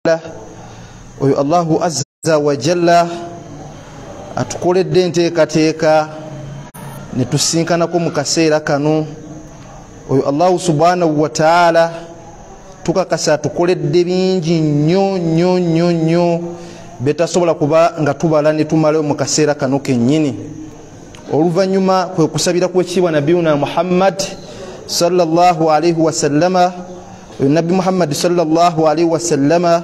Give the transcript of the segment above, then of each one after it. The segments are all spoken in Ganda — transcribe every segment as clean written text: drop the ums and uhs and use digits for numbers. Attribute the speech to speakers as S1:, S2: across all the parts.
S1: oyo Allahu azza wa jalla atukoledde enteekateeka ne tusinkanako mu kaseera kano. Oyo Allahu subhanahu wa ta'ala tukakasa atukoledde bingi nnyo betasobola kuba nga tubala ne tumalayo mu kaseera kano kennyini. Oluvannyuma kwe kusabira kw'ekitiibwa nabiyuna Muhammad sallallahu alaihi wasallama. Nabi Muhammad sallallahu alaihi wasallama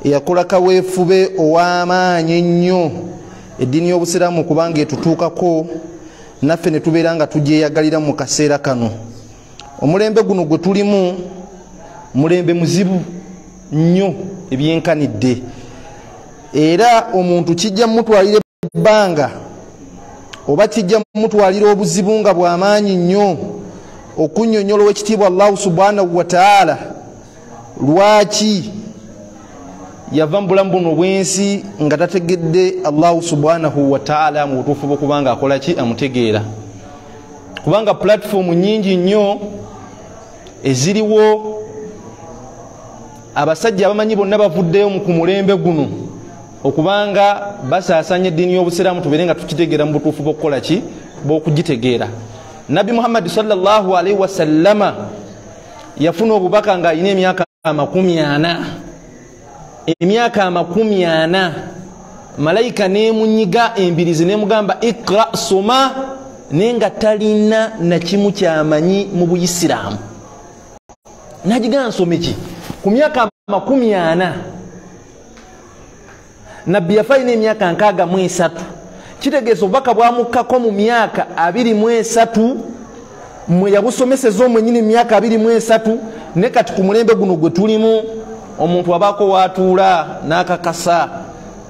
S1: yakola kaweefube ow'amaanyi ennyo eddiini y'Obusiraamu kubanga etutuukako naffe ne tubeera nga tugyeyagalira mu kaseera kano. Omulembe guno gwe tulimu mulembe muzibu nnyo ebyenkanidde, era omuntu kijja mutwalira ebbanga oba kijja mutwalira obuzibu nga bw'amaanyi nnyo okunnyonnyola ow'ekitiibwa Allahu subhanahu wa ta'ala lwaki yava mu bulamu buno obwensi nga tategedde Allahu subhanahu wa ta'ala mu butuufu bw'okubanga akola ki, amutegeera. Kubanga platform nnyingi nnyo eziriwo, abasajja abamanyi bonna bavuddeyo ku mulembe guno okubanga basaasanya eddiini y'Obusiraamu tubeere nga tukitegeera mu butuufu bw'okukola ki, bw'okugitegeera. Nabi Muhammad sallallahu alaihi wasallama yafuna obubaka nga alina emyaka 40. Emyaka 40 malayika nemunyiga embirizi nemugamba ikra soma, nenga talina na kimu kyamanyi mu Buyisiraamu. Nagiga nsome ki ku myaka 40? Nabbi yafaina emyaka 63. Kitegeeza obubaka bwamukkako mu myaka 23 mwe yabusomeseza omwenyini myaka 23. Ne kati ku mulembe guno gwe tulimu omuntu abaako watuula n'akakasa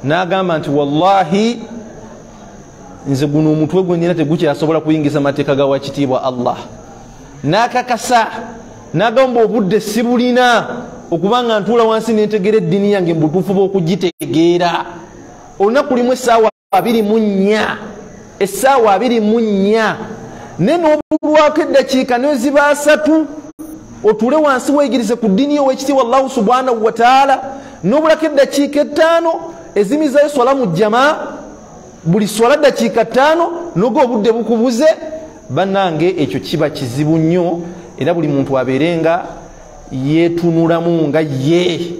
S1: n'agamba nti wallahi nze guno omutwe gwennyina tegukyasobola kuyingiza mateeka ga wakitiibwa Allah. N'akakasa n'agamba obudde sibulina okubanga ntuula wansi nentegera eddiini yange mu butuufu bw'okugitegeera. Olunaku limu essaawa 24, essaawa 24 ne n'obulwako eddakiika neziba 3 otule wansi weegirize ku ddiini y'owekitiibwa Allahu subhanahu wa ta'ala, n'obulako eddakiika 5 ezimizayo swala mu jamaa, buli swala dakiika 5 n'ogo obudde bukubuze. Bannange ekyo kiba kizibu nnyo, era buli muntu abeerenga yeetunulamu nga ye.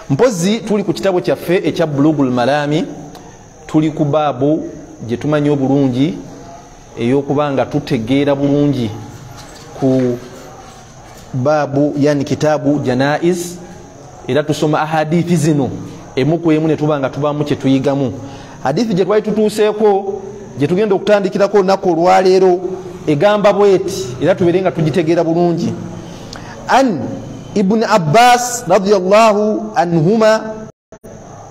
S1: Mpozi tuli ku kitabo kyaffe ekya Bulughul Marami, tuli ku baabu gye tumanyi obulungi ey'okubanga tutegeera bulungi ku baabu, yani kitabu janaiz, era tusoma ahadithi zino emu ku emu ne tubanga tubamu kye tuyigamu. Hadithi gye twali tutuuseeko gye tugenda okutandikirako olunaku olwaleero egamba bweti, era tubeere nga tugitegeera bulungi. An Ibn Abbas radiyallahu anhuma,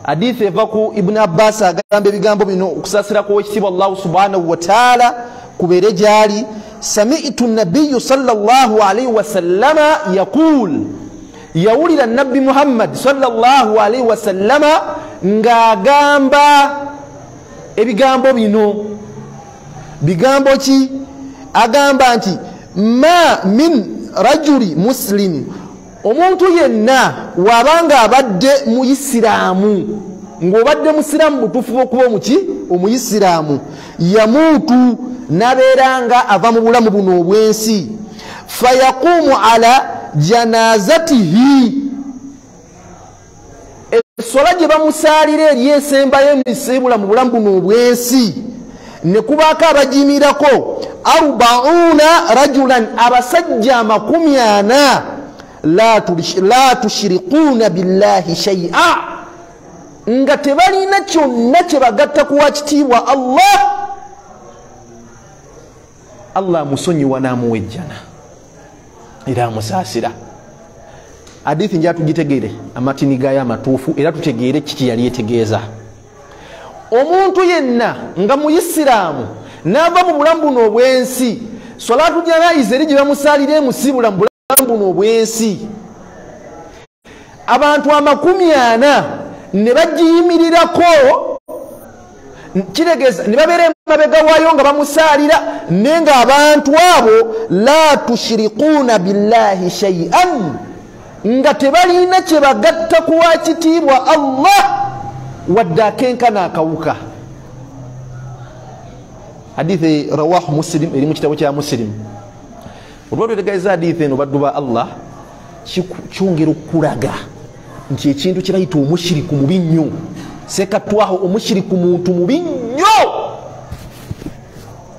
S1: hadithi eva ku Ibn Abbas agamba ebigambo bino okusaasirako owekitiibwa Allahu subhanahu wa ta'ala kubeere gyali. Sami'tu an-nabiyyu sallallahu alayhi wa sallama yaqul, yawulira nabbi Muhammad sallallahu alayhi wa sallama ng'agamba ebigambo bino. Bigambo ki? Agamba nti ma min rajuli muslim, omuntu yenna wabanga abadde muyisiraamu, ng'obadde musiraamu butuufu bw'okuba omuki, omuyisiraamu, yamuutu nabeeranga ava mu bulamu buno obwensi, fayaqumu ala janazatihi, essola gye bamusaalira eri esembayo emisibula mu bulamu buno obwensi, ne kubaako abajimirako 40 rajulan, abasajja 40 la tushirikuuna billahi shay'a, nga tebalina kyonna kye bagatta ku wakitiibwa Allah. Allah musonyiwa n'amuwejjana era amusaasira. Hadithi nja tugitegeere amatini gayo amatuufu, era tutegeere kiki yali etegeeza. Omuntu yenna nga muyisiraamu n'ava mu bulamu buno obwensi, salatu janaiza eri gye bamusaalira emusibula mu bulamu buno obwensi, abantu 40 ne bagiyimirirako, kiregeeza ne babeera emabega waayo nga bamusaalira, nenga abantu abo la tushirikuuna billahi shay'an, nga tebalina kye bagatta ku wakitiibwa Allah wadde akenkana akawuka. Hadithi rawahu Muslim eri mu kitabo kya Muslim. Olwaletegeza hadithi eno baddu ba Allah kyongera okulaga nti ekintu kye bayita omushiriku mubi nnyo. Sekatwaho omushiriku muntu mubi nnyo.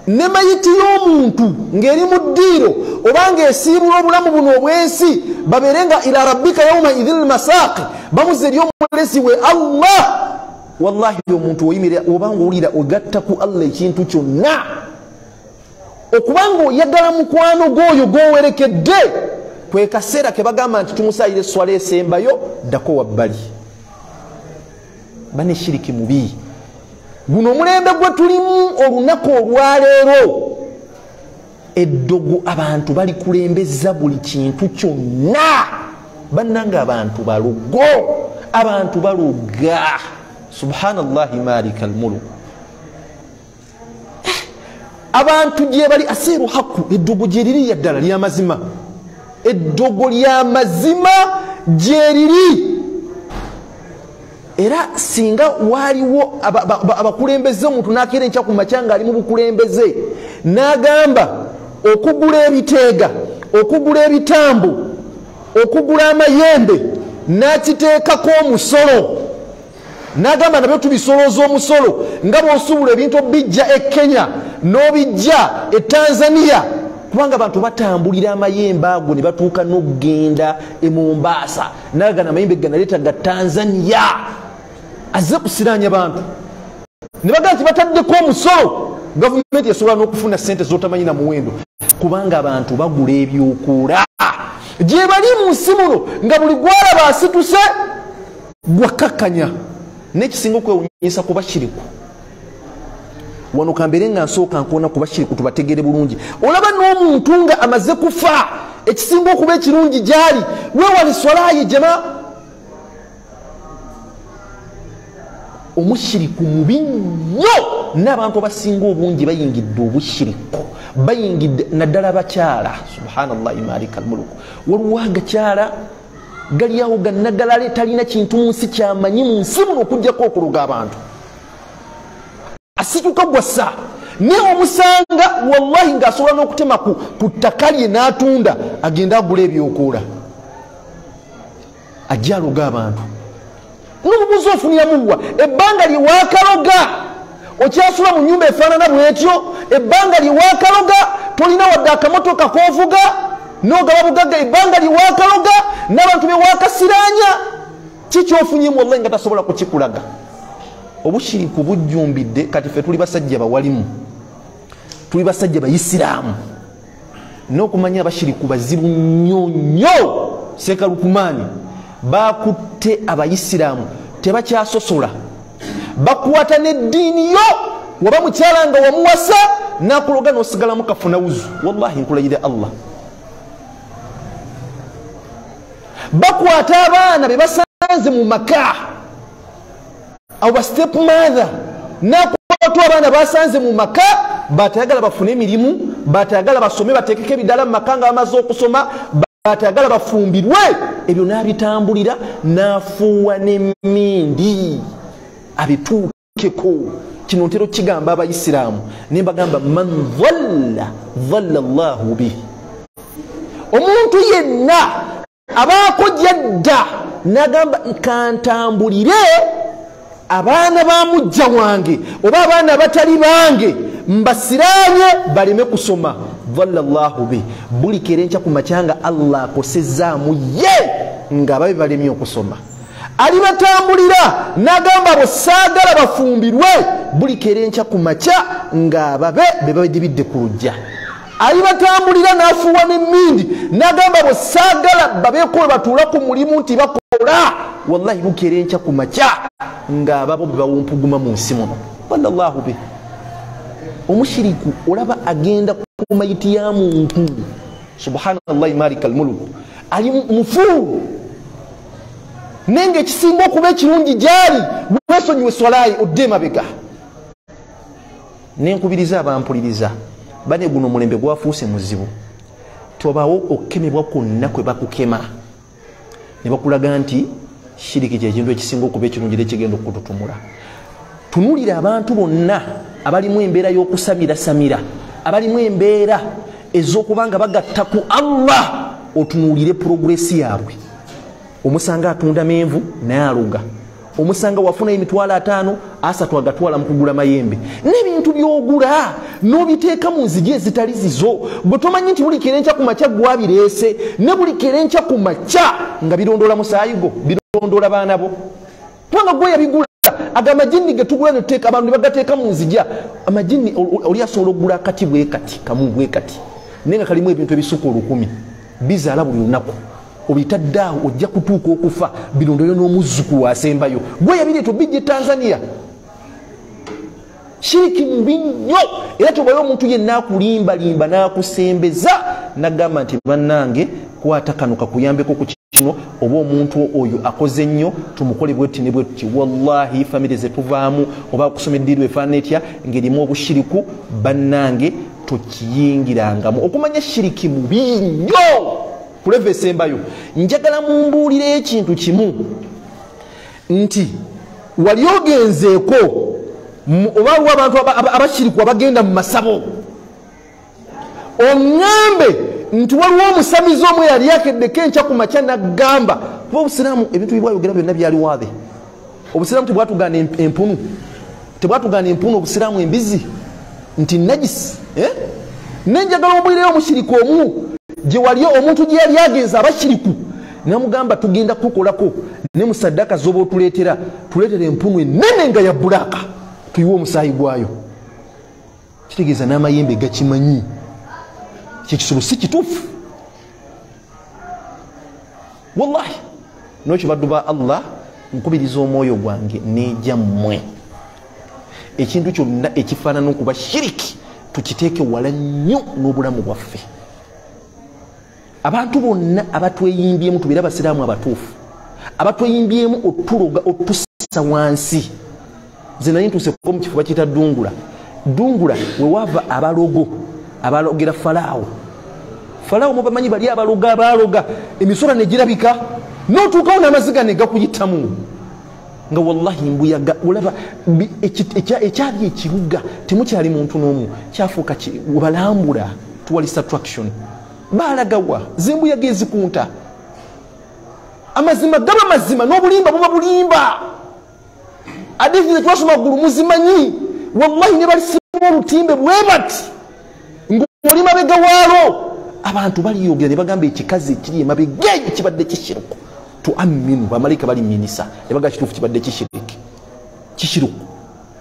S1: Ne mayiti y'omuntu ng'eri mu ddiiro obanga esiibula obulamu buno obwensi babeerenga ila rabbika yawma idhil masaaqi bamuze eri omulezi we Allah. Wallahi omuntu oyimirira obanga olira ogatta ku Allah ekintu kyonna okubanga oyagala mukwano gwoyo gwowerekedde kwe kaseera ke bagamba nti tumusayire swala esembayo ddako wabbali. Bane shiriki mubi guno omulembe gwe tulimu olunaku olwaleero eddogo abantu bali kulembeza buli kintu kyonna. Bannanga abantu balogo, abantu baloga. Subhanallahi malika almuluk. Abantu gye bali asiru haku eddogo gye liri yaddala lya mazima. Eddogo lya mazima gye liri. Era singa waliwo abakulembeze omuntu nakira enkya ku makyanga ali mu bukulembeze n'agamba okugula ebiteega, okugula ebitambo, okugula amayembe n'akiteekako omusolo, n'agamba nabyo tubisolooza omusolo nga bw'osuubula ebintu bijja e Kenya n'obijja e Tanzania, kubanga abantu batambulira amayembe ago ne batuuka n'okugenda e Mombasa n'agana amayembe ganaleeta ga Tanzania azze kusiranya abantu ne bagamba nti bataddeko omusolo. Gavumenti yasobola n'okufuna ssente z'otamanyi na muwendo kubanga abantu bagula ebyokuula gye bali mu nsi muno nga buli gwalaba asituse gwakakkanya. N'ekisinga okwewunyisa ku bashiriku wano kambeere nga nsooka nkoona ku bashiriku tubategere bulungi. Olaba n'omuntu nga amaze kufa ekisinga okuba ekirungi gyali weewali swalayi jama. Omushiriku mubi nnyo n'abantu abasinga obungi bayingidde obushiriku, bayingidde naddala bakyala. Subhanallahi malika almuluk. Waliwo agakyala gali awo gannaddala talina kintu mu nsi kyamanyi mu nsi muno okuggyako okuloga abantu. Asituka gwassa naye omusanga wallahi ng'asobola n'okutema ku ttaka lye n'atunda agenda agula ebyokuula ajja aloga abantu. N'obubuuza ofuniramuwa ebbanga lye waakaloga okyasula mu nnyumba efaanana bw'etyo, ebbanga lye waakaloga tolina wadde akamotoka k'ovuga n'ogaba bugagga, ebbanga lye waakaloga n'abantu be waakasiraanya, kikyofunyemu wallahi nga tasobola kukikulaga. Obushiriku bujjumbidde. Kati ffe tuli basajja bawalimu, tuli basajja bayisiraamu, n'okumanya abashiriku bazibu nnyo nnyo. Sekalukumaani bakutte abayisiraamu tebakyasosola, bakwata n'eddiini yo. Waba mukyala nga wamuwasa n'akuloga n'osigalamu kafuna wuzu, wallahi nkulayire Allah. Bakwata abaana be basanze mu maka, abo ba step mother n'akwata abaana basanze mu maka, batayagala bafune emirimu, batayagala basome bateekeko ebidala mu maka nga bamaze okusoma, batayagala bafumbirwe. Ebyo n'abitambulira n'afuuwa n'emmindi abituukeko. Kino ntero kigamba abayisiraamu ne mbagamba man dhalla Allahu bihi. Omuntu yenna abaako gyadda n'agamba nkantambulire abaana ba mujja wange oba abaana abatali bange mbasiraanye baleme kusoma, dhalla Allahu bihi. Buli kere nkya ku makyanga Allah akosezaamu ye nga babe balemye okusoma. Alibatambulira n'agamba abo saagala bafumbirwe, buli kere nkya ku makya nga babe be babidibidde ku lujja. Alibatambulira n'afuuwa n'emmindi n'agamba abo saagala babeeko we batuula ku mulimu nti bakola, wallahi bukere nkya ku makya nga babo be bawumpuguma mu nsi muno. Wallahu bihi. Omushiriku olaba agenda ku mayiti ya muntu, subhanallahi malika almuluk, ali mufu. Nenge ekisinga okuba ekirungi gyali wesonyiwe swalayi odde emabega. Nenkubiriza abampuliriza bane guno omulembe gwafuuse muzibu. Tobaawo okukemebwa kwonna kwe bakukema ne bakulaga nti shiriki kye kintu ekisinga okuba ekirungi era ekigenda okututumula. Tunulira abantu bonna abalimu embeera y'okusamirasamira, abalimu embeera ez'okuba nga bagatta ku Allah, otunuulire progresi yaabwe. Omusanga atunda menvu naye aluga, omusanga wafuna emitwalo 5 asatu agatwala mu kugula mayembe, n'ebintu by'ogula n'obiteeka mu nzigi ezitali zizo. Bwe tomanyi nti buli kerenkya ku makya gwabireese, ne buli kerenkya ku makya nga birondola musaayi go, birondola baana bo. Kubanga gwe yabigula agamajini ge tugula ne tuteeka abantu ne bagateeka mu nzija. Amajini oli asobola okugula akati bwe kati kamu bwe kati naye nga kalimu ebintu ebisuka 1000 bizaala buli lunaku. Obitaddaawo ojja kutuuka okufa birondole n'omuzzukulu asembayo. Gwe yabireeta bijje Tanzania. Shiriki mubi nnyo era tobayo omuntu yenna akulimbalimba n'akusembeza n'agamba nti bannange kwata kano kakuyambeko ku kino, oba omuntu oyo akoze nnyo tumukole bwetti ne bwetti. Wallahi famire ze tuvaamu oba okusoma eddiiru efaanana etya ng'erimu obushiriku, bannange tokiyingirangamu. Okumanya shiriki mubi nnyo kuleva esembayo. Njagala mumbuulire ekintu kimu nti wali ogenzeeko oba waliwo abantu abashiriku abagenda mu masabo, oŋŋambe nti waliwo omusamizi omwe yali yakeddeko enkya ku makya n'agamba, kuba obusiraamu ebintu bibwayogera byonna byali waade. Obusiraamu tebwatugaana empunu, tebwatugaana empunu, obusiraamu embizi nti najisi. Nenjagala omubulireyo omushiriku omu gye wali omuntu gye yali agenza abashiriku namugamba tugenda kukolako ne musaddaka zoba otuleetera, tuleetere empunu ennene nga ya bbulaaka tuyiwe omusaayi gwayo. Kitegeeza n'amayembe gakimanyi kyekisolo si kituufu. Wallahi nokyo baddu ba Allah nkubiriza omwoyo gwange n'ejammwe ekintu kyonna ekifaanana okuba shiriki tukiteeke wala nnyo n'obulamu bwaffe. Abantu bonna abatweyimbyemu tubeera abasiraamu abatuufu, abatweyimbyemu otuloga otussa wansi. Nze nali ntuuseko mu kifo bakiyita Dungula. Dungula we wava abalogo abalogera Falaawo. Falaawo mubamanyi bali abaloga emisora ne girabika n'otuukawo n'amaziga ne gakuyitamu nga wallahi mbuyaga. Olaba ekyali ekibuga temukyali muntu n'omu, kyafuuka balambula tuwali subtraction. Balagawa zimbuyaga ezikunta, amazima gaba mazima n'obulimba buba bulimba. Hadithi ze twasoma ggulu muzimanyi. Wallahi ne balisiba olutimbe bwe bati ng'oli mabega waalo. Abantu baliyogera ne bagamba ekikazi ekiri emabega eyo kibadde kishiruku. Tuaminu bamalayika bali minisa ne baga kituufu kibadde kishiriki kishiruku.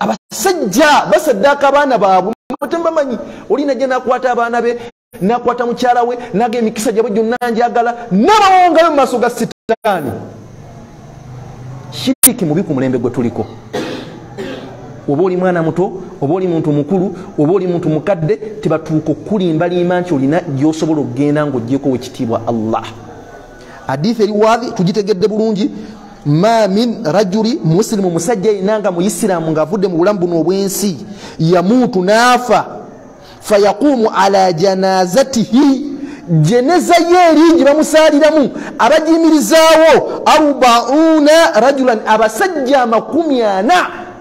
S1: Abasajja basaddaaka abaana baabwe mutembamanyi. Oli najja n'akwata abaana be n'akwata mukyala we n'aga emikisa gyabwe gyonna njagala n'abawongayo mu maaso ga sitaani. Shiriki mubi ku mulembe gwe tuliko. Oba oli mwana muto, oba oli muntu mukulu, oba oli muntu mukadde, tebatuuka okulimbalimba nti olina gy'osobola okugenda ng'oggyeko wekitiibwa Allah. Hadithi eri waadhi tugitegedde bulungi. Ma min rajuli muslimu, musajja yenanga mu Isiraamu ng'avudde mu bulamu buno obw'ensi, yamuutu naafa, fayaqumu ala janazatihi, jeneza yeri bamusaaliramu abajimirizaawo 40 rajulan, abasajja 40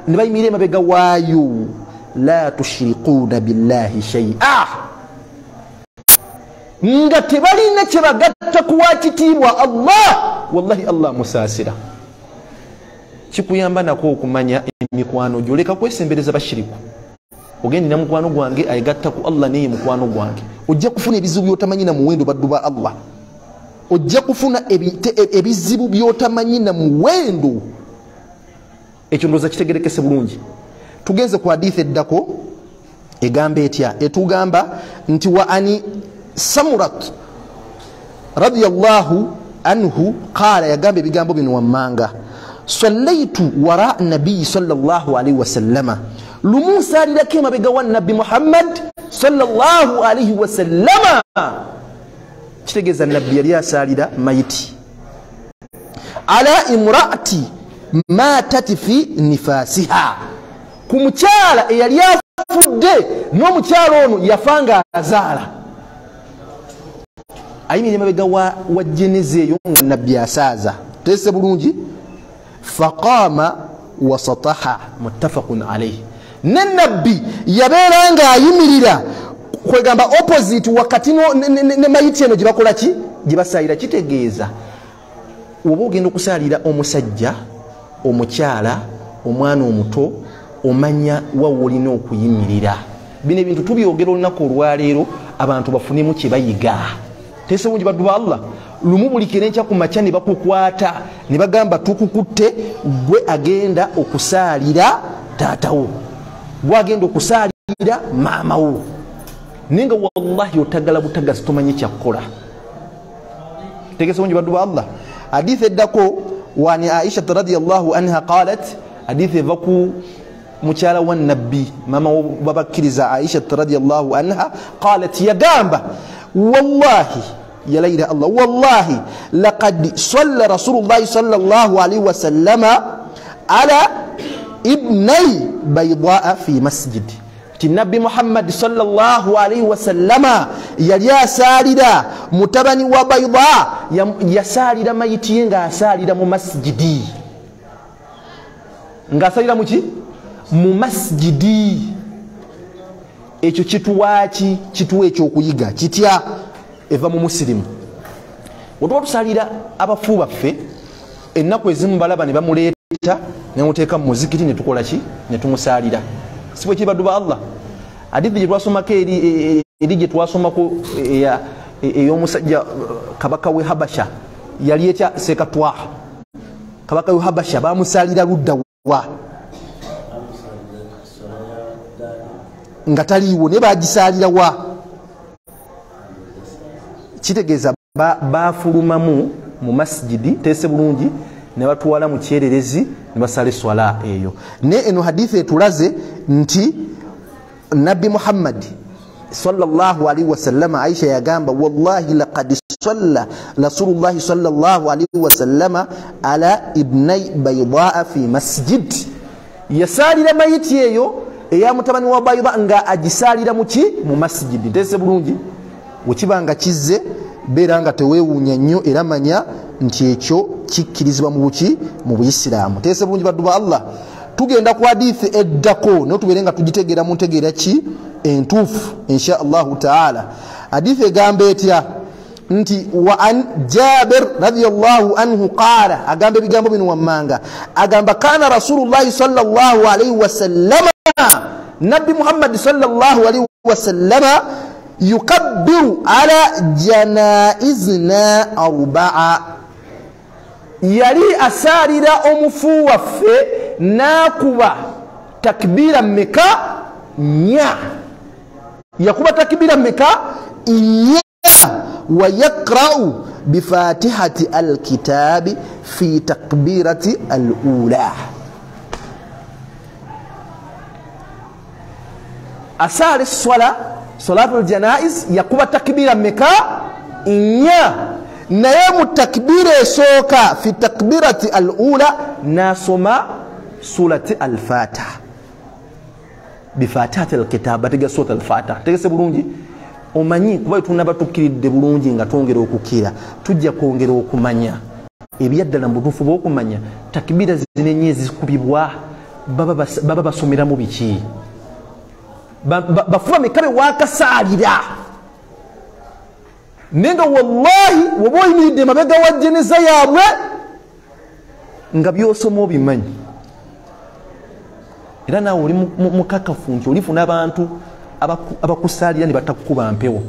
S1: ne bayimirira emabega waayo. La tushrikuuna billahi shay'a, nga tebalina kye bagatta kuwa kitiibwa Allah. Wallahi Allah musaasira. Kikuyamba nako okumanya emikwano gyoleka kwesembereza bashiriku. Ogendi na mukwano gwange ayigatta ku Allah neye mukwano gwange, ojja kufuna ebizibu byotamanyi na muwendo baddu ba Allah. Ojja kufuna ebizibu byotamanyi na muwendo. Ekyo ndoza kitegerekese bulungi. Tugenze ku hadithi eddako egamba etya, etugamba nti wa ani Samurat radiyallahu anhu qala, yagamba ebigambo bino wammanga, sallaitu wara nabii sallallahu alaihi wasallama, lumu nsaalirako emabega wa nabbi Muhammad sallallahu alaihi wasallama. Kitegeeza nabbi yali asaalira mayiti ala imraati matat fi nifasiha, ku mukyala eyali afudde n'omukyala ono yafanga azaala. ayimirira mabega wa jeneza eyo nga nabbi asaaza tese bulungi faqama wasataha muttafaqun alayhi ne nabbi yabeera nga ayimirira kwegamba opposite wakati ne mayiti eno gyebakola ki gyebasaalira kitegeeza oba ogenda okusaalira omusajja omukyala omwana omuto omanya wawe olina okuyimirira bino ebintu tubyogera olunaku olwaleero abantu bafunemu kye bayiga tese bungi baddu ba Allah lumu buli kerenkya ku makya ne bakukwata ne bagamba tukukutte gwe agenda okusaalira taatawo gwe agenda okusaalira maamawo ninga wallahi otagala butagazi tomanyi kyakkola tegese bungi baddu ba Allah hadithi eddako wani Aisha radhiyallahu anha qalat hadithi evaku mukyala wa nabbi mama wabakkiriza Aisha radhiyallahu anha qalat yagamba wallahi ya layla Allah wallahi laqad salla rasulullah sallallahu alayhi wa sallama ala ibnai baydaa fi masjid ti nabbi Muhammad sallallahu alayhi wa sallama yali asaalira mutabani wa baydaa yasaalira mayiti nga asaalira mu masjidi nga asaalira muki mu masjidi ekyo kituwaki kituwa ekyokuyiga kitya eva mu musilimu otuba tusalira abafu baffe ennaku ezimu balaba ne bamuleeta ne muteeka mu muzikiti ne tukola ki ne tumusalira sibwe kibaddu ba Allah hadithi gye twasomako eri gye twasomako ey'omusajja kabaka w'e Habasha yali etya Sekatwa kabaka w'e Habasha bamusalira ludda wa nga taliiwo ne bagisalira wa kitegeeza bafulumamu mu masjidi tese bulungi ne batwala mu kyererezi ne basala swala eyo ne eno hadithi etulaze nti nabbi Muhammad sallallahu alaihi wasallam Aisha yagamba wallahi laqad salla rasulullah sallallahu alaihi wasallam ala ibnai baydaa fi masjid yasalira mayiti eyo eya mutabani wa baydaa nga agisalira muki mu masjidi tese bulungi wekibanga kizze beera nga teweewuunya nnyo era manya nti ekyo kikkirizibwa mu buki mu Buisiraamu teese bulungi baddu ba Allah tugenda ku hadithi eddako notubeere nga tugitegeera mu ntegeera ki entuufu insha Allahu taala hadithi egamba etya nti wa an Jabir radhiyallahu anhu qaala agamba ebigambo bino wammanga agamba kana rasulullahi sallallahu alaihi wasallama nabbi Muhammad sallallahu alaihi wasallama yukabbiru ala janaizina arba'a yali asalira omufu waffe nakuba takbira meka nya yakuba takbira meka nya wa yaqra'u bifatihati alkitabi fi takbirati alula asali swala salatul janaiz yakuba takbira meka nya naye mu takbira esooka fi takbirati alula nasoma surati al-Fatiha bifatihati alkitab batega surati al-Fatiha tegese bulungi omanyi kuba tunaba tukkiridde bulungi nga twongera okukira tujja kwongera okumanya ebyaddala mbutuufu bw'okumanya takbira zino enye ezikubibwa baba basomeramu biki bafuba mekabe wakasaalira nenga wallahi woba oyimiridde mabega wa jeneza yaabwe nga byosoma obimanyi era naawe oli mukakafu nti olifuna abantu abakusaalira ne batakukuba mpewo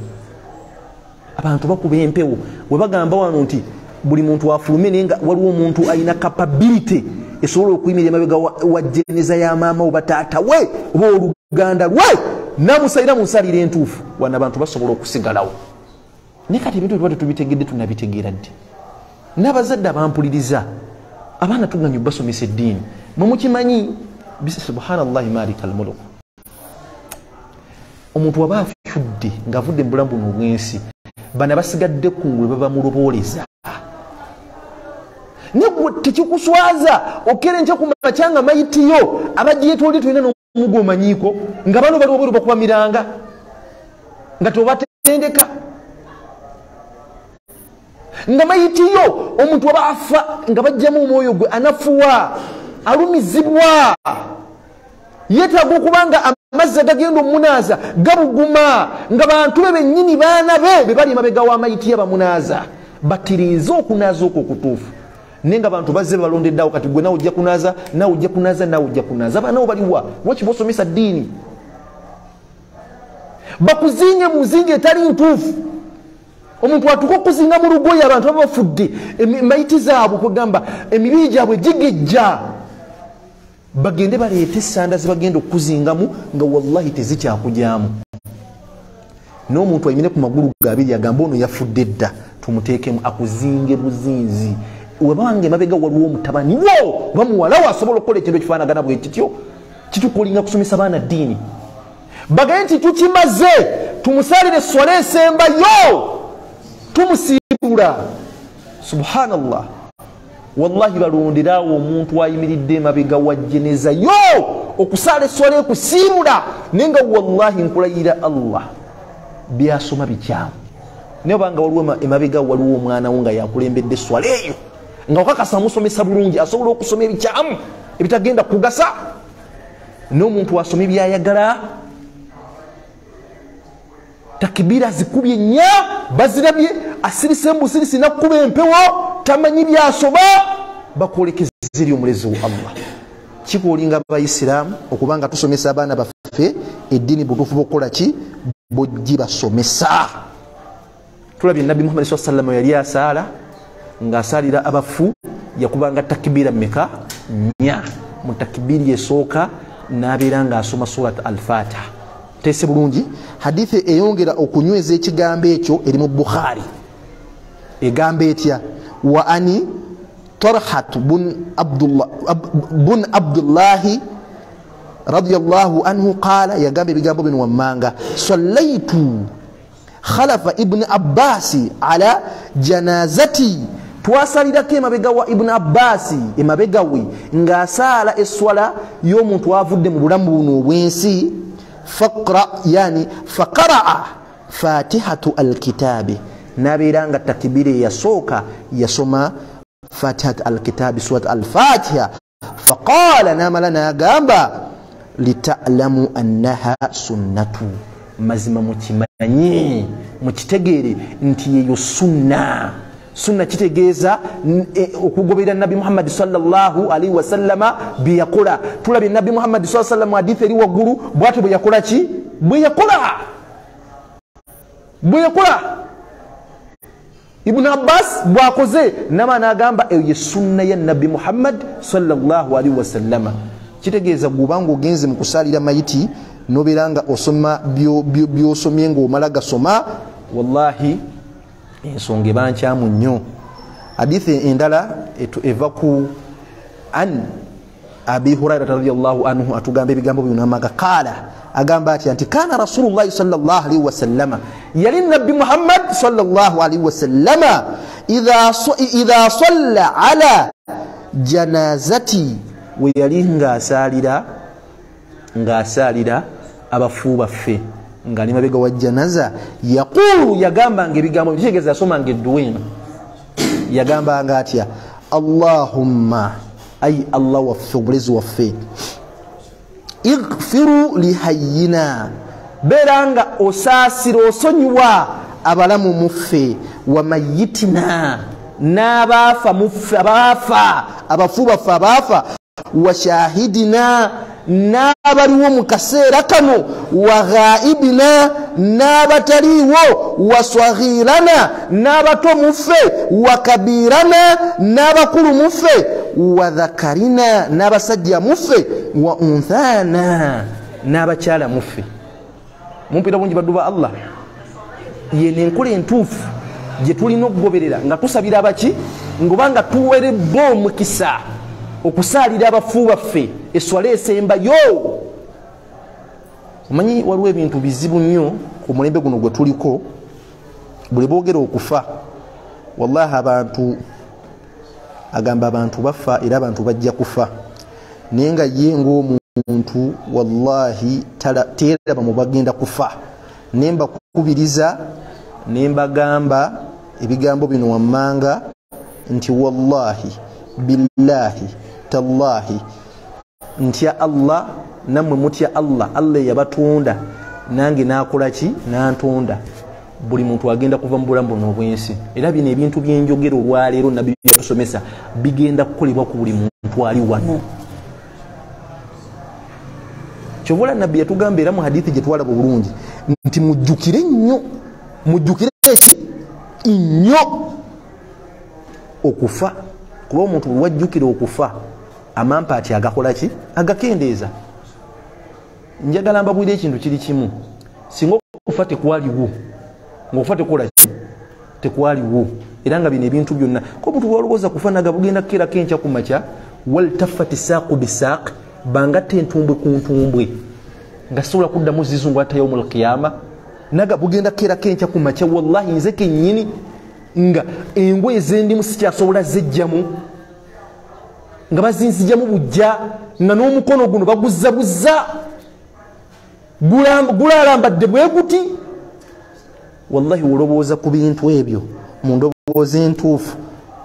S1: abantu bakuba empewo webagamba wano nti buli muntu afulume naye nga waliwo omuntu alina capability esobola okuyimirira mabega wa jeneza ya maama oba taata we oba oluganda lwe namusalira munsalira entuufu wana abantu basobola okusigalawo naye kati ebintu ebyo tubitegedde tunabitegeera ddi n'abazadde abampuliriza abaana tuganya basomesa eddiini mwemukimanyi subhanallahi malika almuluk omuntu waba afudde ng'avudde mu bulamu buno obwensi bana basigadde kungulu baba mulobooleza negwe tekikuswaza okerenca ku makyanga mayitiyo abagyetwoli tulina n'omugu omanyiiko nga bano bali obweru bakubamiranga nga tobatendeka nga mayitiyo omuntu aba afa nga bajjamu omwoyo gwe anafuwa alumizibwa yeetaaga okubanga amazzi agagenda omunaaza gabuguma nga bantu be bennyini baana be bali emabega w'amayitiyo abamunaaza batirize okunaaza okwo okutuufu naye nga bantu bazze balondeddeawo kati gwe nawe ojja kunaaza nawe ojja kunaaza nawe ojja kunaaza abaana bo baliwa lwaki bosomesa ddiini bakuzinge mu nzinga etali ntuufu omuntu atuuka okuzinga mu lugoye abantu baba bafudde mayiti zaabwe kwegamba emibiri gyabwe gigejja bagende baleete essanda zebagenda okuzingamu nga wallahi tezikyakujyamu n'omuntu ayimire ku magulu gabiri agamba ono yafudde dda tumuteekemu akuzinge buzinzi webanga emabega waliwo omutabani wo bamuwalawo asobola okukola ekintu ekifaanagana bwe kityo kitukolinga kusomesa baana ddiini bagaye nti tukimaze tumusalire esswala esembayo tumusiibula subhanallah wallahi balonderawo omuntu ayimiridde emabega wa jeneza yo okusala esswala ekusiibula naye nga wallahi nkulayira Allah byasoma bikyamu naye banga waliwo emabega waliwo omwana wo nga yakulembedde esswala eyo nga okakasa amusomesa bulungi asobola okusoma ebikyamu ebitagenda kugasa n'omuntu asoma ebyayagala takibira zikubye nnya bazirabye asirise mbusirisi nakuba empewo tamanyi byasoma bakwolekeza eri omulezi wa Allah kikoolinga abaisiraamu okubanga tusomesa abaana baffe eddiini butuufu bw'okukola ki bw'ogibasomesa tulabye nabbi Muhammad sallallahu alaihi wasallam yali asaala ng'asaalira abafu yakubanga takibira mmeka nnya mu takibiri esooka n'abeera ng'asoma surat al-Fatiha tese bulungi hadithi eyongera okunyweza ekigambo ekyo eri mu Bukhari egamba etya wa ani Tarhat bun Abdullahi radiyallahu anhu qala yagamba ebigambo bino wammanga sallaitu khalafa ibn Abbasi ala janazati twasalirako emabega wa ibn Abbasi emabega we ng'asaala esswala y'omuntu avudde mu bulamu buno obwensi faqara'a fatihatu alkitabi nabeeranga takibire yasooka yasoma fatihat alkitabi surat alfatiha faqala namala nagamba lita'lamu annaha sunnatu mazima mukimanyi mukitegeere nti yeyo sunna kitegeeza okugoberera Nabi Muhammad sallallahu alaihi wasallama byeyakola tulabye Nabi Muhammad sallallahu alaihi wasallam hadithi eri waggulu bwate bwe yakola ki bwe yakola Ibn Abbas bwakoze nama nagamba eyo sunna ya Nabi Muhammad sallallahu alaihi wasallama kitegeeza gubanga ogenze mu kusalira mayiti noberanga osoma byosomye ng'omala gasoma wallahi ensonga bankyamu nnyo hadithi endala eva ku an Abi Hurairah radhiyallahu anhu atugamba ebigambo bino amaga kala agamba ati anti kana Rasulullah sallallahu alaihi wasallama yali Nabi Muhammad sallallahu alaihi wasallama idha salla ala janazati we yali ng'asalira abafu baffe nga ni mabega wa janaza yaqulu yagamba ngebigambo kitegeeza yasomanga edduweno yagamba nga atya Allahumma ay Allah waffe obulezi waffe ighfiru lihayyina beranga osaasira osonyiwa abalamu muffe wa mayitina n'abaafa muffe abafu baffe abaafa wa shahidina n'abaliwo mu kaseera kano wa ghaibina n'abataliiwo wa swaghirana n'abato muffe wa kabirana n'abakulu muffe wa dhakarina n'abasajja muffe wa unthana n'abakyala muffe mumpita bungi baddu ba Allah yene enkola entuufu gye tulina okugoberera nga tusabira abaki ngobanga tuwerebwa omukisa okusaalira abafu baffe esswala esembayo omanyi waliwo ebintu bizibu nnyo ku mulembe guno gwe tuliko buli boogera okufa wallahi abantu bafa era abantu bajja kufa naye nga ye ng'omuntu wallahi teraba mu bagenda kufa naye mbakubiriza ne mbagamba ebigambo bino wammanga nti wallahi billahi tallahi ntya Allah namwe mutya Allah. Allah yabatunda nange nakola ki nantonda. Buli muntu agenda kuva mu bulamu buno obwensi. Era bino ebintu byenjogero olwaleero nabbi yatusomesa bigenda kukolebwa ku buli muntu ali wano. Kyobola nabbi yatugamba era mu hadithi gye twalaba bulungi nti mujjukire nnyo, mujjukire nnyo okufa, kuba omuntu lwajjukira okufa amampaati agakola ki agakendeeza. Njagala mbabwire ekintu kiri kimu, singa okufa tekwaliwo ng'okufa tekola ki tekwaliwo, era nga bino ebintu byonna ko omuntu lwalowooza kufa naga bugenda kukeerako enkya ku makya waltafati saaqu bisaaq, bangatte entumbwe ku ntumbwe nga sobola kuddamu zizungu ata yawmul qiyama, naga bugenda kukeerako enkya ku makya. Wallahi nze kennyini nga engoye ezendimu sikyasobola zejjamu nga bazinzijamu bujja nga n'omukono guno baguzzabuza gulalambadde bwe guti. Wallahi olowooza ku bintu ebyo mu ndowooza entuufu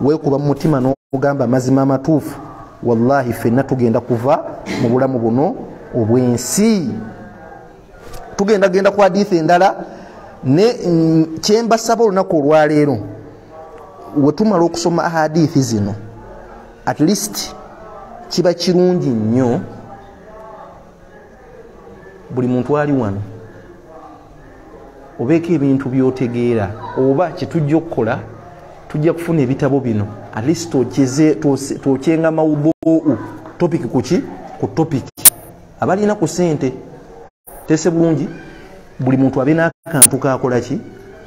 S1: weekuba mu mutima n'ogamba amazima amatuufu, wallahi ffenna tugenda kuva mu bulamu buno obwensi. Tugenda genda ku hadithi endala ne kyembasaba olunaku olwaleero wetumala okusoma hadithi zino, at least kiba kirungi nnyo buli muntu ali wano obeeko ebintu byotegeera oba kyetujja okukola, tujja kufuna ebitabo bino at least tokyenga mawubuu topic kuki ku topic abalina ku sente tese bulungi buli muntu abe n'akantu kakola ki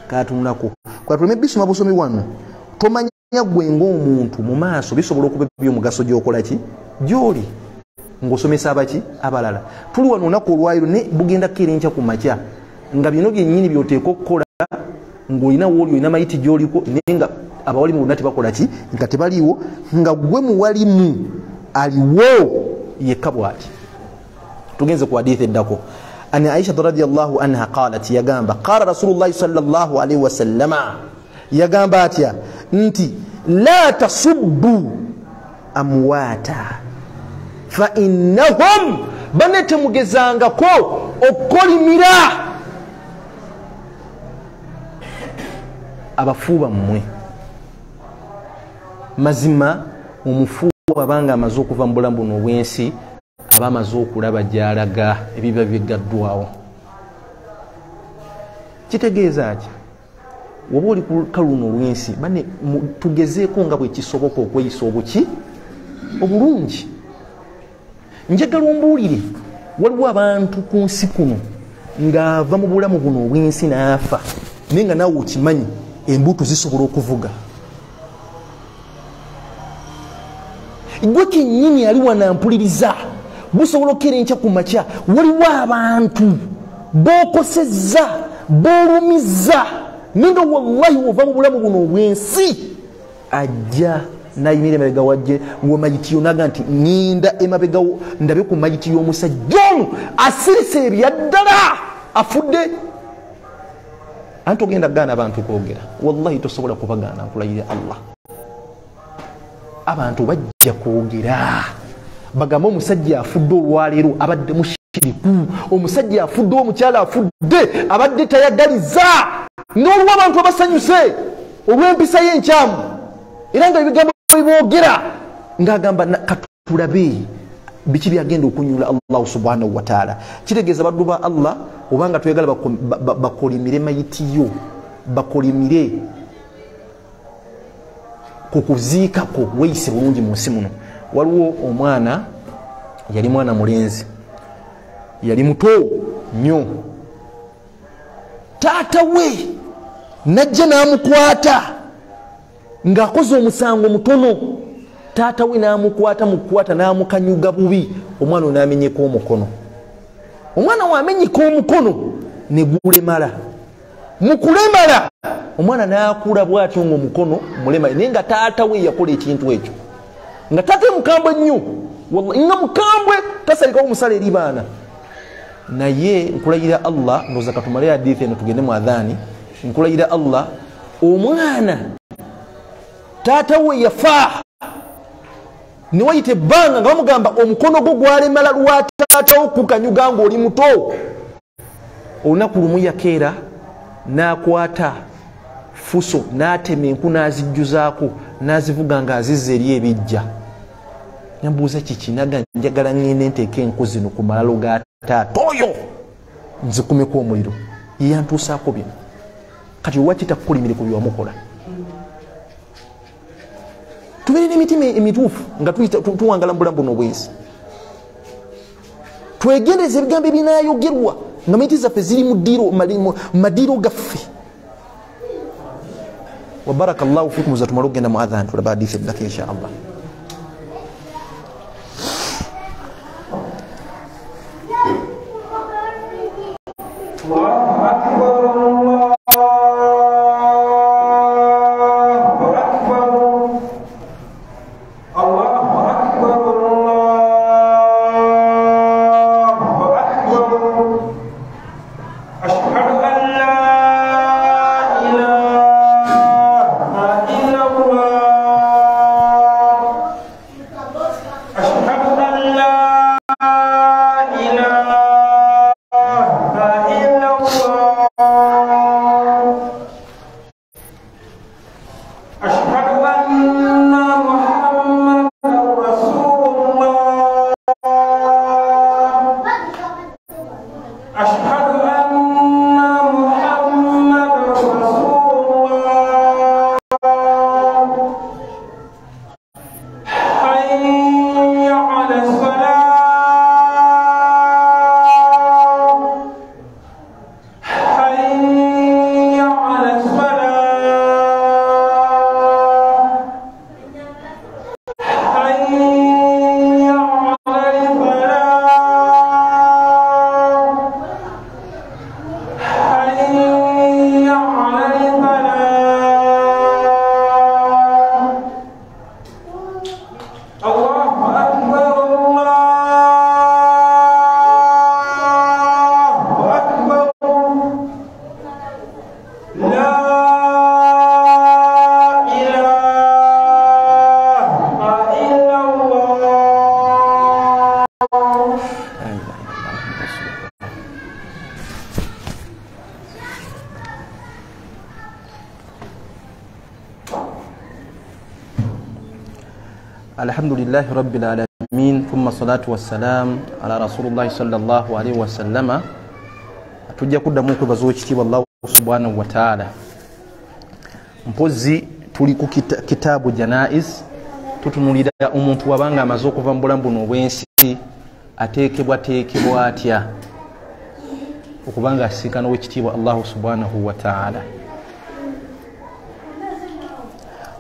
S1: katunulako. Kwa tuleme bisoma busomi wano tomanya gwe ng'omuntu mu maaso bisobola okuba by'omugaso gy'okola ki gy'oli ng'osomesa abaki abalala. Tuli wano olunaku olwaleero ne bugenda kukeera enkya ku makya nga bino byennyini by'oteeka okukola ng'olina wooli olina mayiti gy'oliko naye nga abawalimu bonna tebakola ki nga tebaliiwo, nga gwe muwalimu aliwo yekka bw'ati. Tugenze ku hadithi eddako. Ani Aisha radhiyallahu anha qalat, yagamba qala Rasulullahi sallallahu alaihi wasallama, yagamba atya nti la tasubbu amwata fa innahum banete mugezangako okolimira abafu bammwe. Mazima omufu abanga amaze okuva mu bulamu buno obwensi aba amaze okulaba gy'alaga ebiba biggaddwawo. Kitegeeza ki woba oli ku kaluno olwensi bane tugezeeko nga bwe kisoboka okweyisa obuki obulungi. Njagala ombuulire waliwo abantu ku nsi kuno ng'ava mu bulamu buno obwensi n'afa naye nga naawe okimanyi embuto zisobola okuvuga. Gwe kennyini ali wanampuliriza busobola okukeera enkya ku makya, waliwo abantu bookosezza boolumizza naye nga wallahi wova mu bulamu buno obwensi ajja nayimirira emabega wajje ng'omayiti yonaga nti ŋŋenda emabega ndabe ku mayiti y'omusajja ono asirise ebyaddala afudde. Anti ogenda kugaana abantu kwogera, wallahi tosobola kubagaana nkulayira Allah. Abantu bajja kwogera bagambe omusajja afudde olwaleero abadde mushiriku, omusajja afudde, omukyala afudde abadde tayagaliza, n'olwa abantu abasanyuse olw'empisa y'enkyamu era nga ebigambo biboogera ng'agamba katulabe biki byagenda okunyula Allah subhanahu wa ta'ala. Kitegeeza baddu ba Allah obanga twegala bakolimire mayitiyo, bakolimire kukuziikako weyise bulungi mu nsi muno. Waliwo omwana yali mwana mulenzi, yali muto nnyo, taata we najja n'amukwata ng'akoze omusango mutono. Taata we n'amukwata n'amukanyuga bubi, omwana n'amenyeko omukono. Omwana wamenyeka omukono ne gulemala. Mu kulemala omwana n'akula bw'atyo ng'omukono mulema, naye nga taata we yakola ekintu ekyo, nga taata mukambwe nnyo, nga mukambwe tasalikawo omusala eri baana. Naye nkulayira Allah, ndoza katumale hadithi eno tugende mu adhaani, nkulayira Allah omwana taata we yafa ne wayita ebbanga nga bamugamba omukono gwo gwalemala lwa taata wo kukanyuga ng'oli muto. Olunaku lumu yakeera n'akwata fuso n'atema enku n'azijjuzaako n'azivuga ng'azizza eri ebijja. Nambuuza kiki? Naga njagala ngende nteeka enku zino ku malalo ga taata oyo nzikumeko omuliro. Ye yantuusaako bino. Kati lwaki takukolimire ku byewamukola? Tubeere n'emitima emituufu nga tuwangala mu bulamu buno obwensi. Twegendereze ebigambo ebinaayogerwa nga mayiti zaffe ziri mu madiiro gaffe. Wa barakallahu fikum. Zatumala okugenda mu adhan tulaba hadithi eddako insha Allah. Alhamdulillahi rabbil alamin thumma salatu wassalam ala rasulillahi sallallahu alaihi wasallama. Tujja kuddamu okwebaza ekitiibwa Allah subhanahu wa ta'ala. Mpozi tuli ku kitaabu janaiz tutunulira omuntu wabanga amaze okuva mu bulamu buno obwensi ateekebwa atya okubanga asinkana w'ekitiibwa Allah subhanahu wa ta'ala.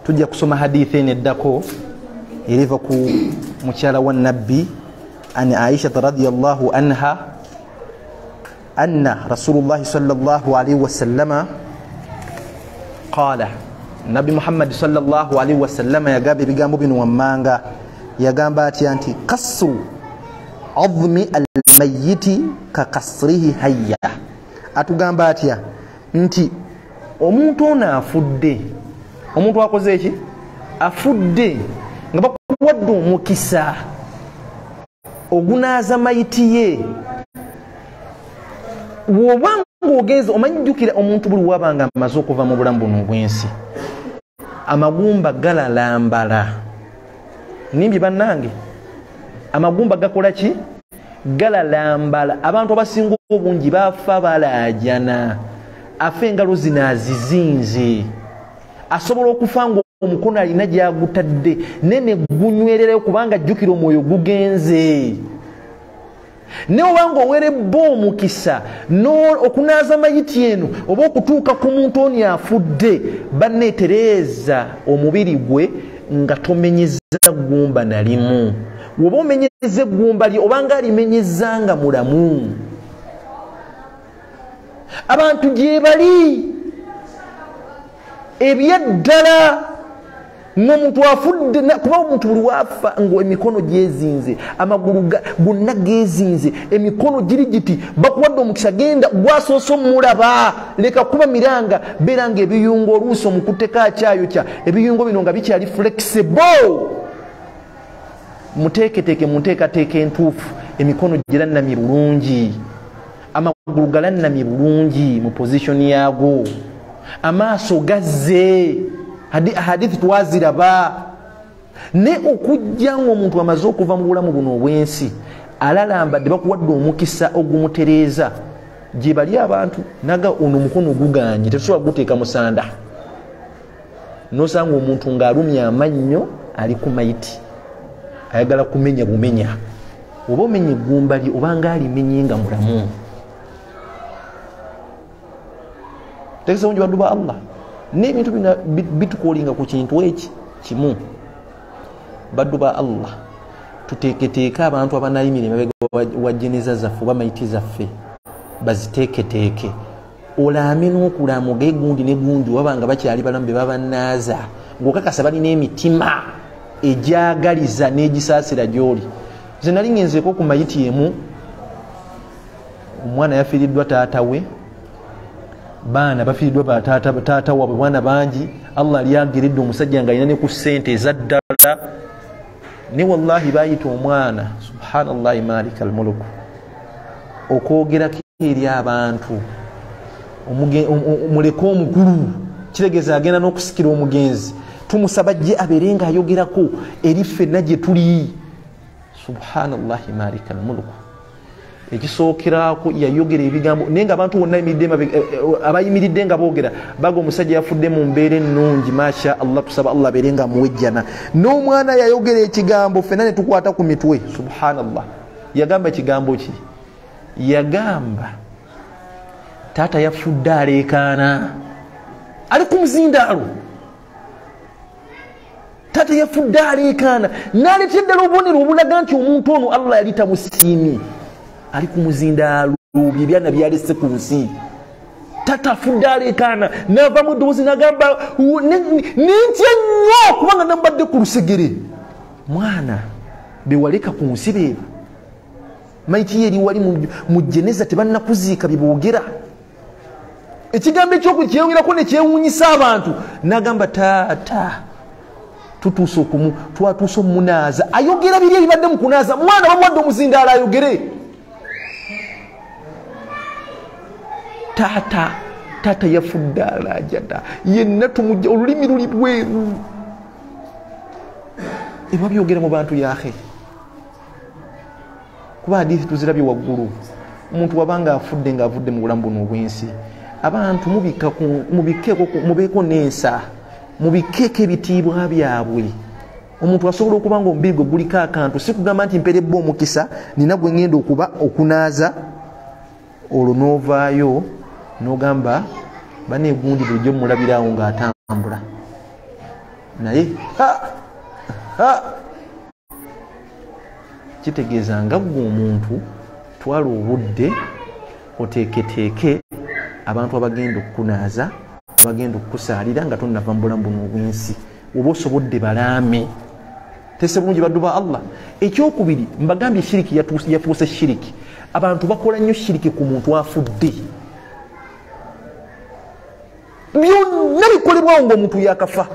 S1: Tujja kusoma hadithi eneddako iriva ku mukyala wa nabbi an Aisha radhiyallahu anha anna Rasulullah sallallahu alayhi wa sallama qala. Nabi Muhammad sallallahu alayhi wa sallama yagamba ebigambo bino wammanga. Yagamba atya nti kasru adhmi almayyiti ka kasrihi hayya. Atugamba atya nti omuntu ono afudde, omuntu akoze eki? Afudde nga bakuwadde omukisa ogunaaza mayiti ye. Wobanga ogenze omanyijjukira omuntu buli wabanga amaze okuva mu bulamu buno obwensi amagumba galalambala. Nimbye bannange, amagumba gakola ki? Galalambala. Abantu abasinga obungi bafa balaajana, afe engalo zinaazizinze, asobola okufa nga omukono alina gyagutadde nene gunywererayo kubanga jjukira omwoyo gugenze. Ne obanga owerebba omukisa okunaaza mayiti eno oba okutuuka ku muntu oni afudde, banneetereeza omubiri gwe nga tomenyeza ggumba nalimu. Woba omenyeza eggumba lye obanga alimenyeza nga mulamu. Abantu gye bali ebyeddala n'omuntu afudde kuba omuntu buli wafa ngo emikono gyezinze amagulu gonna gezinze emikono giri giti bakuwadde omukisa genda gwasoose omulaba leka kuba miranga beera nga ebiyungo oluusi omukuteka kyayo kya ebiyungo bino nga bikyali flexible muteeketeeke munteekateeka entuufu emikono girannamye bulungi amagulu galannamye bulungi mu positioni yaago amaaso gazze hadithi twaziraba ne okujja ng'omuntu amaze okuva mu bulamu buno obwensi alalambadde bakuwadde omukisa ogumutereeza gye bali abantu naga ono omukono oguganye tetusobola guteeka musanda nosanga omuntu ng'alumya amannyo ali ku mayiti ayagala kumenya bumenya oba omenya eggumba lye obanga alimenye nga mulamu tegesa bungi baddu ba Allah n'ebintu bino bitukolinga ku kintu eki kimu baddu ba Allah tuteeketeeke abantu abanayimirira emabega wa jeneza zaffe oba mayiti zaffe baziteeketeeke olame n'okulamuga egundi negundi wabanga bakyali balamu be babanaaza ng'okakasa balina emitima egyagaliza n'egisaasira gy'oli nze nali ngenzeeko ku mayiti emu omwana yafiiriddwa taata we baana bafiiriddwa taata waabwe bwana bangi Allah lyageredde omusajja nga alina ne ku ssente ezaddala ne wallahi bayita omwana subhanallahi malika almuluku okwogerako eri abantu muleke omukulu kiregeza agenda n'okusikira omugenzi tumusaba jje abeere nga ayogerako eri ffenna gye tuli subhanallahi malika almuluku ekisookerako yayogera ebigambo naye nga abantu bonna abayimiridde nga boogera baga omusajja yafudde mu mbeera ennungi masha Allah tusaba Allah abeere nga amuwejjana n'omwana yayogera ekigambo ffenna ne tukwata ku mitwe subhanallah yagamba ekigambo ki yagamba taata yafudde aleekaana ali ku muzindaalo taata yafudde aleekaana n'aleeta eddala obubonero obulaga nti omuntu ono Allah yali tamusiimye ali ku muzindaalo bye byana byalese ku nsi taata afudde aleekaana n'ava mu ddoboozi n'agamba nentya nnyo kubanga nambadde ku lusegere mwana bewaleka ku nsi beeba mayiti ye eri wali mu jeneza tebannakuziika bye boogera ekigambo ekyokukyeyongerako ne kyewuunyisa abantu n'agamba taata twatuuse omunaaza ayogera biri ebibadde mu kunaaza mwana bamuwadde omuzindaalo ayogere taata yafudde alajada yenna tumujja olulimi luli bweru ebyo byogera mu bantu yahe kuba hadithi tuzirabye waggulu omuntu wabanga afudde ng'avudde mu bulamu buno obwensi abantu mubeeko n'ensa mubikeeko ebitiibwa byabwe omuntu asobola okuba nga omubiri gwe guliko akantu si kugamba nti mperebwa omukisa nina gwe ngenda okuba okunaaza olwo n'ovaayo n'ogamba baneegundi bulijjo mulabirawo ng'atambula naye kitegeeza nga gwe omuntu twala obudde oteeketeeke abantu abagenda okukunaaza abagenda okukusaalira nga tonnava mu bulamu buno obwensi oba osobodde balaame tese bulungi baddu ba Allah ekyokubiri mbagambye shiriki yafuuse shiriki abantu bakola nnyo shiriki ku muntu afudde byonna bikolebwawo ng'omuntu yakafa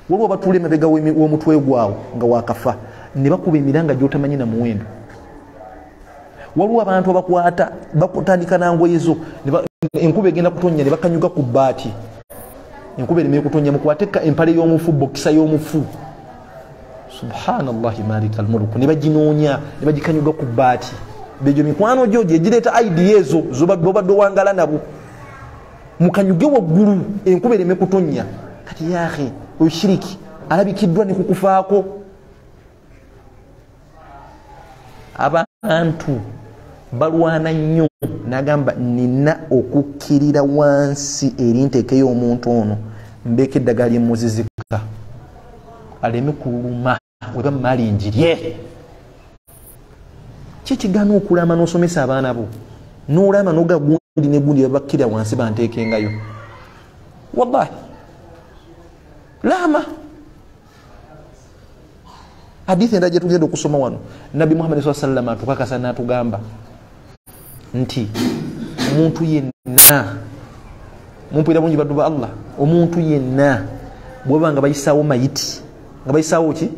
S1: waliwo batuula emabega w'omutwe gwawo nga wakafa ne bakuba emiranga gy'otamanyi na muwendo waliwo abantu abakwata bakutandika nangoye zo enkuba egenda kutonnya ne bakanyuga ku bbaati enkuba ereme kutonnya mukwate empale y'omufu bokisa y'omufu subhanallahi malika almuluku ne baginoonya ne bagikanyuga ku bbaati begyo mikwano gyo gyegireeta idea ezo zobadde owangala nabo mukanyuge waggulu enkuba ereme kutonnya kati yahe oyo shiriki alabikiddwa ne kukufaako abantu balwana nnyo nagamba nina okukkirira wansi eri nteeke y'omuntu ono mbeeko eddagala lyemuzizika aleme kuluma weba mumalinjirye kyekigaana okulama n'osomesa abaana bo n'olama n'oga gundi ne gundi babakkirira wansi banteekengayo wallahi lama hadithi ndaje tugenda okusoma wano Nabi Muhammad sallallahu alaihi wasallam atukakasa n'atugamba nti omuntu yenna mumpira bungi baddu ba Allah omuntu yenna bwebanga bayisaawo mayiti nga bayisaawo ki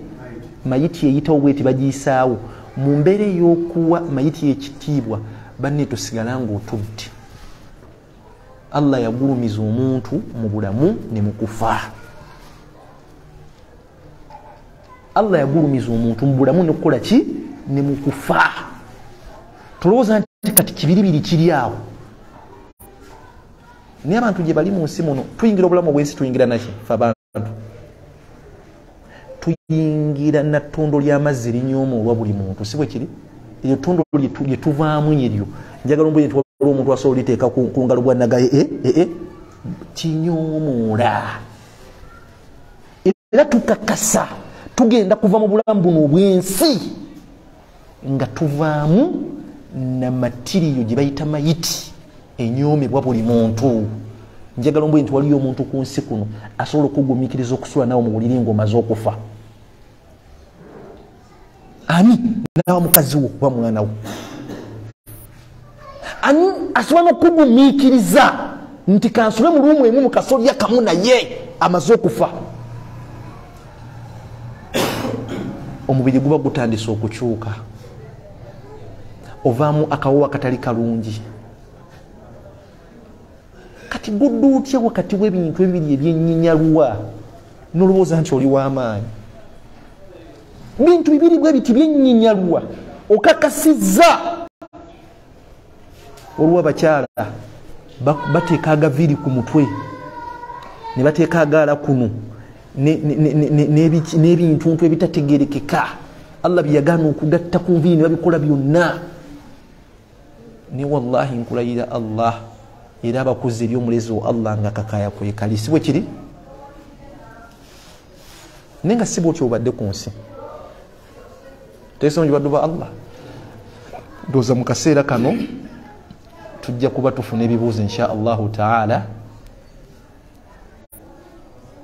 S1: mayiti eyitawo bweti bagiyisaawo mu mbeera y'okuwa mayiti ekitiibwa banne tosigala ng'otudde. Allah yagulumiza omuntu mu bulamu ne mu kufa. Allah yagulumiza omuntu mu bulamu ne kukola ki ne mu kufa. Tulowooza nti kati kibiribiri kiri awo. Naye abantu gye bali mu nsi muno tuyingira obulamu bw'ensi tuyingira naki fe abantu tuyingira na ttondo ly'amazzi linyooma olwa buli muntu si bwe kiri eryo ttondo lye tuvaamu eryo njagala ombuye nti waliwo omuntu asobola oliteeka ku ngalo bwa nagaye kinyoomola era tukakasa tugenda kuva mu bulamu buno obw'ensi nga tuvaamu na matiriyo gye bayita mayiti enyoomebwa buli muntu. Njagala ombuye nti waliyo omuntu ku nsi kuno asobola okugumiikiriza okusula nawe mu buliri ng'omaze okufa. Ani nawa mukazi wo kuba mwana wo? Ani asobola n'okugumiikiriza nti kansule mu luumu emu mu kasolya kamu naye amaze okufa? Omubiri guba gutandise okukyuka, ovaamu akawoowo akatali kalungi. Kati guddu otya wakati w'ebintu ebibiri ebyennyinnyalwa n'olowooza nti oli w'amaanyi? Bintu bibiri bwe biti byennyinnyalwa okakasizza. Olwo abakyala bateeka agaviiri ku mutwe ne bateeka agaala kuno n'ebintuntu ebitategerekeka. Allah bye yagaana okugatta ku nviiri ne babikola byonna. Ne wallahi nkulayira Allah era abakuze eby'omulezi wa Allah nga kakaya kwekali si bwe kiri naye nga si bwotyo obadde ku nsi teesonji baddu ba Allah. Ndowooza mu kaseera kano tujja kuba tufuna ebibuuzo insha Allahu taala.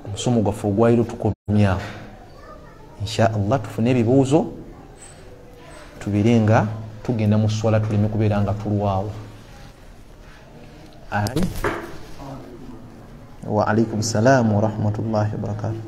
S1: Omusomo gwaffe ogwayiro tukomyawo insha Allah tufune ebibuuzo tubire nga tugenda mu swala tuleme kubeera nga tulwawo. Wa alaikum salam wa rahmatullahi wa barakatuh.